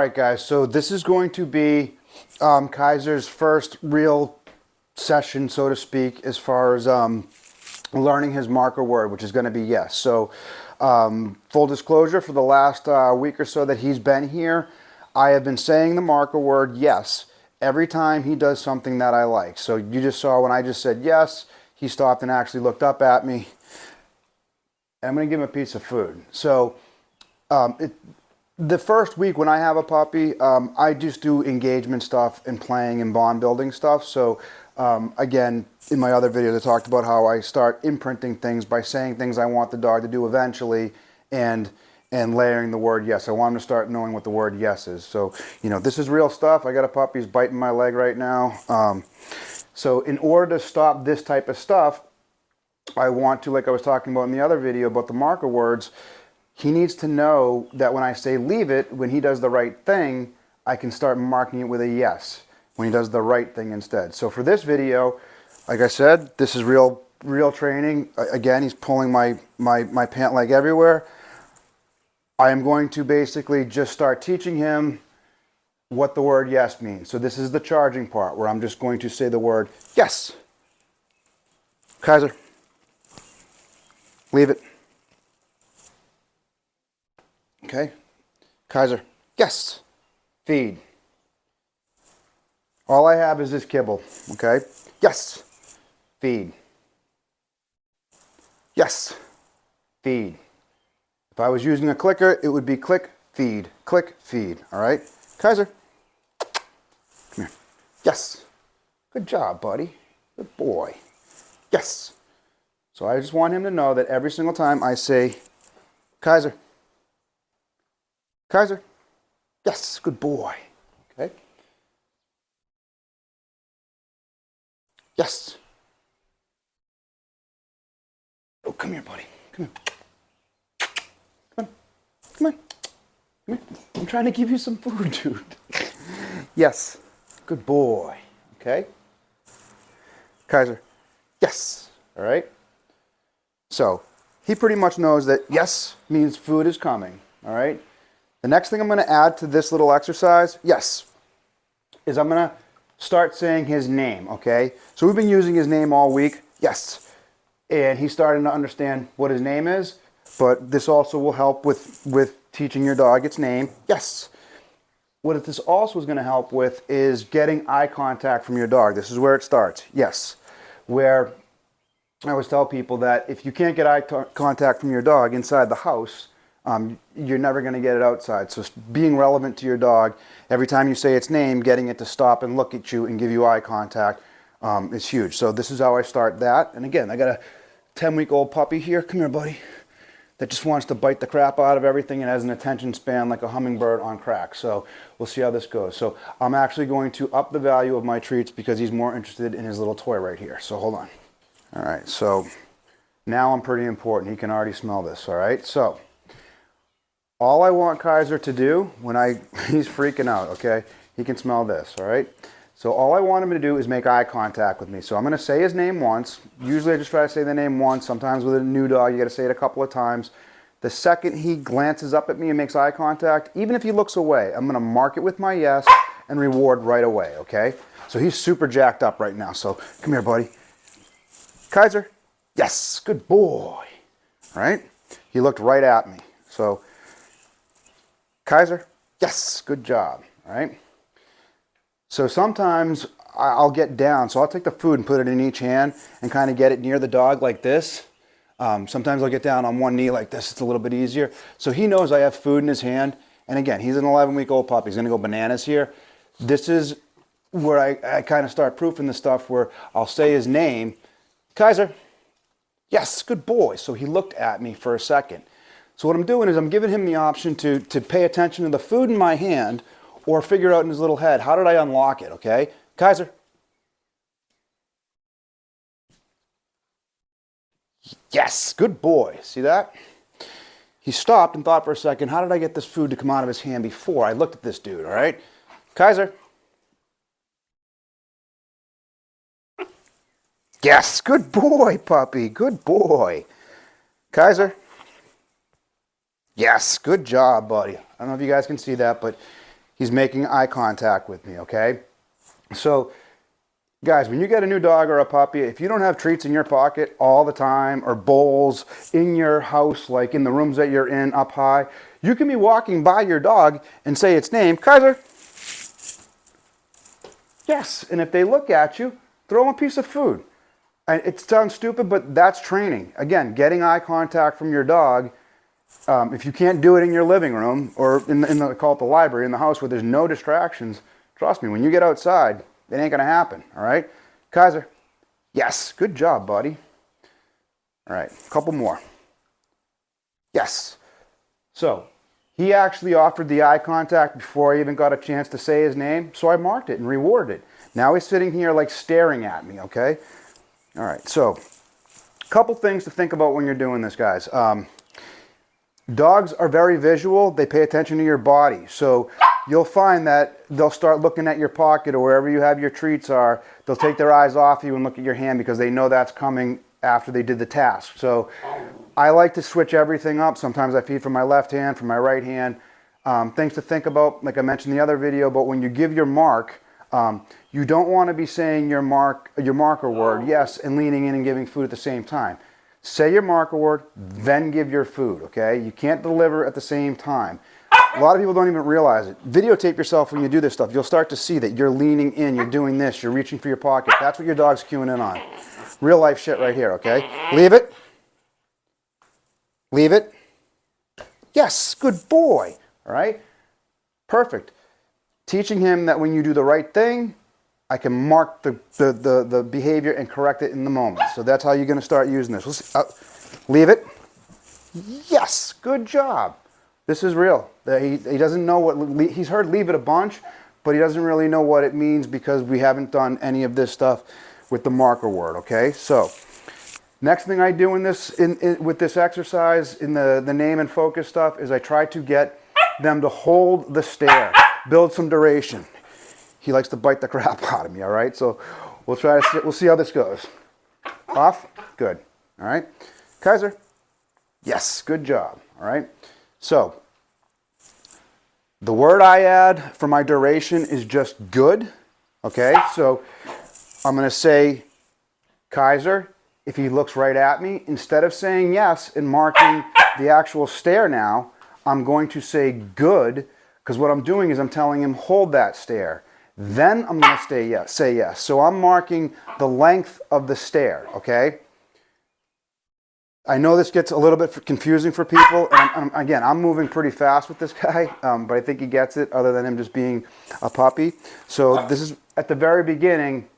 right, guys, so this is going to be Kaiser's first real session, so to speak, as far as learning his marker word, which is going to be yes. So full disclosure, for the last week or so that he's been here, I have been saying the marker word yes every time he does something that I like. So you just saw when I just said yes, he stopped and actually looked up at me. I'm going to give him a piece of food. So the first week when I have a puppy, I just do engagement stuff and playing and bond building stuff. So again, in my other videos, I talked about how I start imprinting things by saying things I want the dog to do eventually and layering the word yes. I want him to start knowing what the word yes is. So, you know, this is real stuff. I got a puppy, he's biting my leg right now. So in order to stop this type of stuff, I want to, like I was talking about in the other video about the marker words, he needs to know that when I say leave it, when he does the right thing, I can start marking it with a yes when he does the right thing instead. So for this video, like I said, this is real training. Again, he's pulling my pant leg everywhere. I am going to basically just start teaching him what the word yes means. So this is the charging part where I'm just going to say the word yes. Kaiser, leave it. Okay, Kaiser, yes, feed. All I have is this kibble, okay? Yes, feed. Yes, feed. If I was using a clicker, it would be click, feed, all right? Kaiser, come here. Yes, good job, buddy, good boy. Yes. So I just want him to know that every single time I say, Kaiser, Kaiser, yes, good boy, okay? Yes. Oh, come here, buddy, come here. Come on, come on, come here. I'm trying to give you some food, dude. Yes, good boy, okay? Kaiser, yes, all right? So he pretty much knows that yes means food is coming, all right? The next thing I'm going to add to this little exercise, yes, is I'm going to start saying his name, okay? So we've been using his name all week, yes. And he's starting to understand what his name is, but this also will help with teaching your dog its name, yes. What this also is going to help with is getting eye contact from your dog. This is where it starts, yes. Where I always tell people that if you can't get eye contact from your dog inside the house, you're never going to get it outside. So being relevant to your dog, every time you say its name, getting it to stop and look at you and give you eye contact is huge. So this is how I start that. And again, I got a 10-week-old puppy here. Come here, buddy. That just wants to bite the crap out of everything and has an attention span like a hummingbird on crack. So we'll see how this goes. So I'm actually going to up the value of my treats because he's more interested in his little toy right here. So hold on. All right, so now I'm pretty important. He can already smell this, all right? So all I want Kaiser to do when he's freaking out, okay? He can smell this, all right? So all I want him to do is make eye contact with me. So I'm going to say his name once. Usually I just try to say the name once. Sometimes with a new dog, you got to say it a couple of times. The second he glances up at me and makes eye contact, even if he looks away, I'm going to mark it with my yes and reward right away, okay? So he's super jacked up right now. So come here, buddy. Kaiser, yes, good boy, all right? He looked right at me. So Kaiser, yes, good job, all right? So sometimes I'll get down, so I'll take the food and put it in each hand and kind of get it near the dog like this. Sometimes I'll get down on one knee like this. It's a little bit easier. So he knows I have food in his hand. And again, he's an 11-week-old pup. He's going to go bananas here. This is where I kind of start proofing the stuff where I'll say his name. Kaiser, yes, good boy. So he looked at me for a second. So what I'm doing is I'm giving him the option to pay attention to the food in my hand or figure out in his little head, how did I unlock it, okay? Kaiser. Yes, good boy. See that? He stopped and thought for a second, how did I get this food to come out of his hand before I looked at this dude, all right? Kaiser. Yes, good boy, puppy, good boy. Kaiser. Yes, good job, buddy. I don't know if you guys can see that, but He's making eye contact with me, okay? So, guys, when you get a new dog or a puppy, if you don't have treats in your pocket all the time or bowls in your house, like in the rooms that you're in up high, you can be walking by your dog and say its name, Kaiser. Yes, and if they look at you, throw them a piece of food. And it sounds stupid, but that's training. Again, getting eye contact from your dog. If you can't do it in your living room or in the call it the library, in the house where there's no distractions, trust me, when you get outside, it ain't gonna happen, all right? Kaiser, yes, good job, buddy. All right, a couple more. Yes. So, he actually offered the eye contact before I even got a chance to say his name, so I marked it and rewarded it. Now he's sitting here like staring at me, okay? All right, so, a couple things to think about when you're doing this, guys. Dogs are very visual. They pay attention to your body. So you'll find that they'll start looking at your pocket or wherever you have your treats are. They'll take their eyes off you and look at your hand because they know that's coming after they did the task. So I like to switch everything up. Sometimes I feed from my left hand, from my right hand. Things to think about, like I mentioned in the other video, but when you give your mark, you don't want to be saying your marker word, yes, and leaning in and giving food at the same time. Say your marker word, then give your food, okay? You can't deliver at the same time. A lot of people don't even realize it. Videotape yourself when you do this stuff. You'll start to see that you're leaning in, you're doing this, you're reaching for your pocket. That's what your dog's cueing in on. Real life shit right here, okay? Leave it. Leave it. Yes, good boy, all right? Perfect. Teaching him that when you do the right thing, I can mark the behavior and correct it in the moment. So that's how you're going to start using this. Leave it. Yes, good job. This is real. He doesn't know what, he's heard leave it a bunch, but he doesn't really know what it means because we haven't done any of this stuff with the marker word, okay? So next thing I do in this, with this exercise, in the name and focus stuff, is I try to get them to hold the stare, build some duration. He likes to bite the crap out of me, all right? So we'll see how this goes. Off, good, all right? Kaiser, yes, good job, all right? So the word I add for my duration is just good, okay? So I'm gonna say Kaiser. If he looks right at me, instead of saying yes and marking the actual stare now, I'm going to say good, because what I'm doing is I'm telling him hold that stare. Then I'm going to say yes. So I'm marking the length of the stare, okay? I know this gets a little bit confusing for people. And again, I'm moving pretty fast with this guy, but I think he gets it other than him just being a puppy. So this is at the very beginning.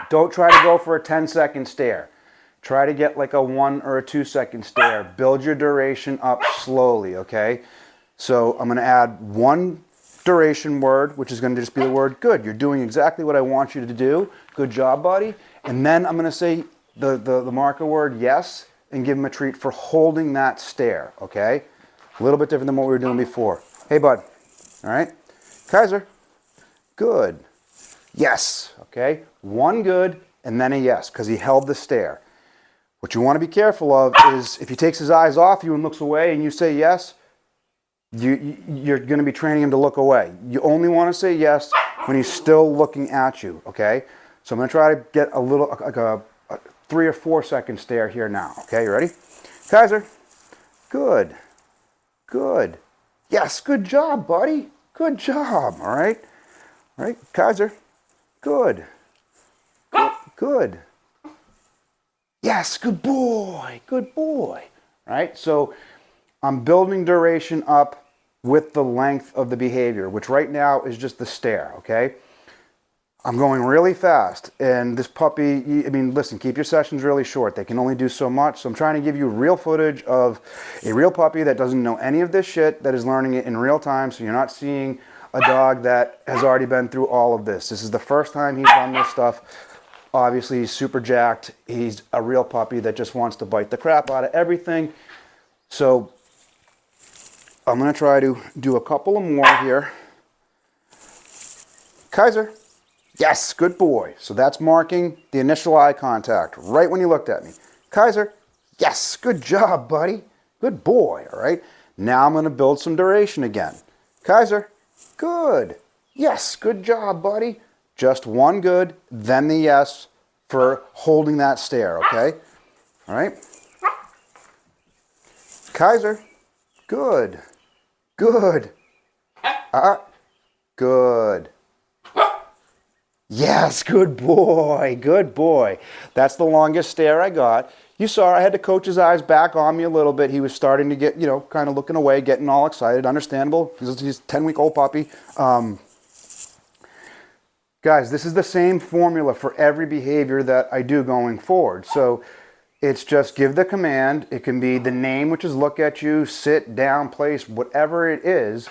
Don't try to go for a 10-second stare. Try to get like a 1 or a 2-second stare. Build your duration up slowly, okay? So I'm going to add one duration word, which is going to just be the word good. You're doing exactly what I want you to do. Good job, buddy. And then I'm going to say the marker word yes and give him a treat for holding that stare, okay? A little bit different than what we were doing before. Hey, bud. All right? Kaiser. Good. Yes. Okay? One good and then a yes because he held the stare. What you want to be careful of is if he takes his eyes off you and looks away and you say yes, you're going to be training him to look away. You only want to say yes when he's still looking at you, okay? So I'm going to try to get a little, like a 3 or 4 second stare here now. Okay, you ready? Kaiser, good, good. Yes, good job, buddy. Good job, all right? All right, Kaiser, good, good, good. Yes, good boy, good boy. All right, so I'm building duration up with the length of the behavior, which right now is just the stare, okay? I'm going really fast, and this puppy, I mean, listen, keep your sessions really short. They can only do so much, so I'm trying to give you real footage of a real puppy that doesn't know any of this shit, that is learning it in real time, so you're not seeing a dog that has already been through all of this. This is the first time he's done this stuff. Obviously, he's super jacked. He's a real puppy that just wants to bite the crap out of everything. So I'm going to try to do a couple of more here. Kaiser. Yes, good boy. So that's marking the initial eye contact right when you looked at me. Kaiser. Yes, good job, buddy. Good boy, all right? Now I'm going to build some duration again. Kaiser. Good. Yes, good job, buddy. Just one good, then the yes for holding that stare, okay? All right. Kaiser. Good. Good. Good. Yes, good boy. Good boy. That's the longest stare I got. You saw I had to coach his eyes back on me a little bit. He was starting to get, you know, kind of looking away, getting all excited. Understandable. He's a 10-week-old puppy. Guys, this is the same formula for every behavior that I do going forward. So it's just give the command. It can be the name, which is look at you, sit, down, place, whatever it is.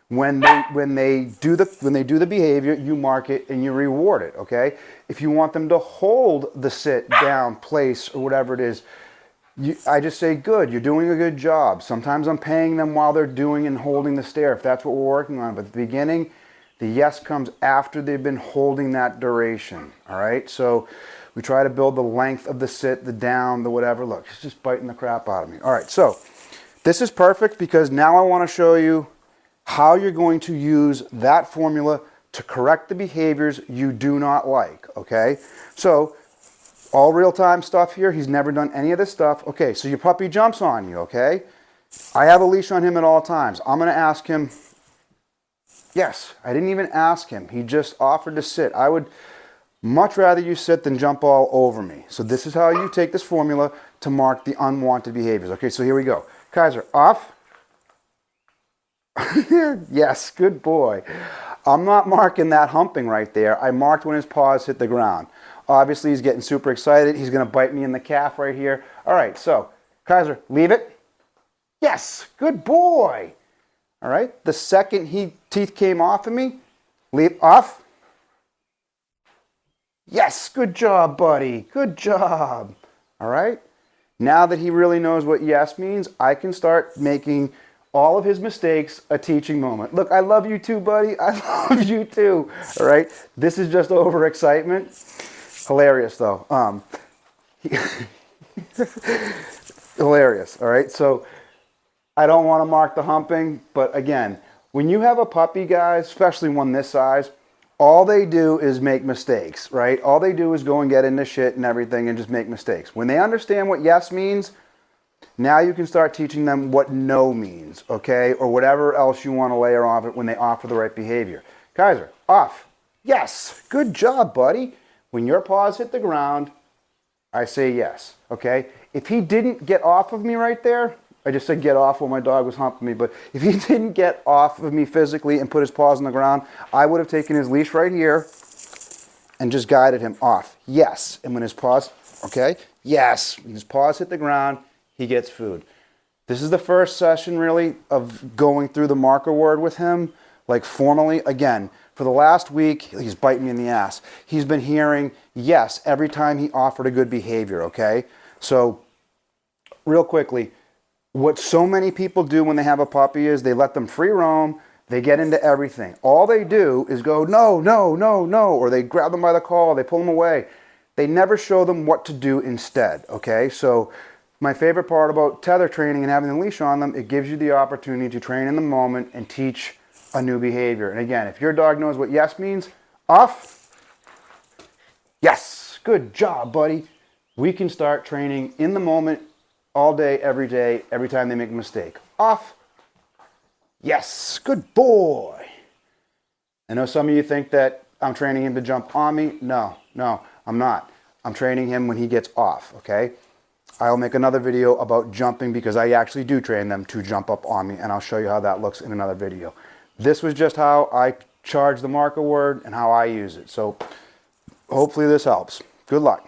When they do the behavior, you mark it and you reward it, okay? If you want them to hold the sit, down, place, or whatever it is, I just say, good, you're doing a good job. Sometimes I'm paying them while they're doing and holding the stare, if that's what we're working on. But at the beginning, the yes comes after they've been holding that duration, all right? So we try to build the length of the sit, the down, the whatever. Look, it's just biting the crap out of me. All right, so this is perfect because now I want to show you how you're going to use that formula to correct the behaviors you do not like, okay? So, all real-time stuff here. He's never done any of this stuff. Okay, so your puppy jumps on you, okay? I have a leash on him at all times. I'm going to ask him, yes, I didn't even ask him. He just offered to sit. I would much rather you sit than jump all over me. So this is how you take this formula to mark the unwanted behaviors. Okay, so here we go. Kaiser, off. Yes, good boy. I'm not marking that humping right there. I marked when his paws hit the ground. Obviously, he's getting super excited. He's going to bite me in the calf right here. All right, so, Kaiser, leave it. Yes, good boy. All right, the second teeth came off of me, leave off. Yes, good job, buddy. Good job. All right, now that he really knows what yes means, I can start making all of his mistakes a teaching moment. Look, I love you too, buddy. I love you too. All right. This is just overexcitement. Hilarious, though. Hilarious. All right. So I don't want to mark the humping, but again, when you have a puppy, guys, especially one this size, all they do is make mistakes, right? All they do is go and get into shit and everything and just make mistakes. When they understand what yes means, now you can start teaching them what no means, okay? Or whatever else you want to layer off it when they offer the right behavior. Kaiser, off. Yes. Good job, buddy. When your paws hit the ground, I say yes, okay? If he didn't get off of me right there, I just said get off while my dog was humping me, but if he didn't get off of me physically and put his paws on the ground, I would have taken his leash right here and just guided him off. Yes. And when his paws, okay? Yes. When his paws hit the ground, he gets food. This is the first session, really, of going through the marker word with him, like formally. Again, for the last week, he's biting me in the ass. He's been hearing yes every time he offered a good behavior, okay? So, real quickly, what so many people do when they have a puppy is they let them free roam, they get into everything. All they do is go, no, no, no, no, or they grab them by the collar, they pull them away. They never show them what to do instead, okay? So, my favorite part about tether training and having the leash on them, it gives you the opportunity to train in the moment and teach a new behavior. And again, if your dog knows what yes means, off. Yes, good job, buddy. We can start training in the moment all day, every time they make a mistake. Off. Yes, good boy. I know some of you think that I'm training him to jump on me. No, I'm not. I'm training him when he gets off, okay? I'll make another video about jumping because I actually do train them to jump up on me, and I'll show you how that looks in another video. This was just how I charge the marker word and how I use it. So hopefully this helps. Good luck.